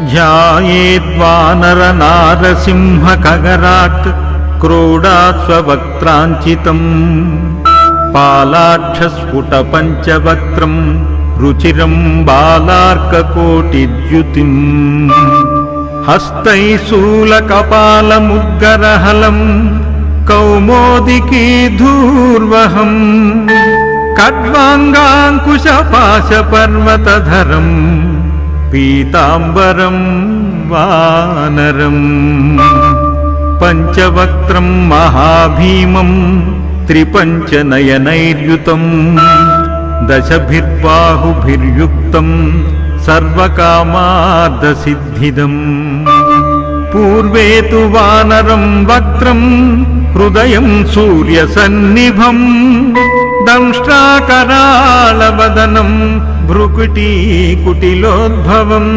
ध्यायेद्वानरनारसिंहखगराट् क्रोडात् स्ववक्त्राञ्चितम् पालाक्षस्फुटपञ्चवक्त्रम् रुचिरम् बालार्ककोटिद्युतिम् हस्तैः शूलकपालमुद्गरहलम् कौमोदिकी धूर्वहम् खड्वाङ्गाङ्कुशपाशपर्वतधरम् पीताम्बरम् वानरम् पञ्चवक्त्रम् महाभीमम् त्रिपञ्चनयनैर्युतम् दशभिर्बाहुभिर्युक्तम् सर्वकामार्थसिद्धिदम् पूर्वे तु वानरम् वक्त्रम् हृदयम् सूर्यसन्निभम् दंष्ट्राकराळवदनम् भ्रुकुटी कुटिलोद्भवम्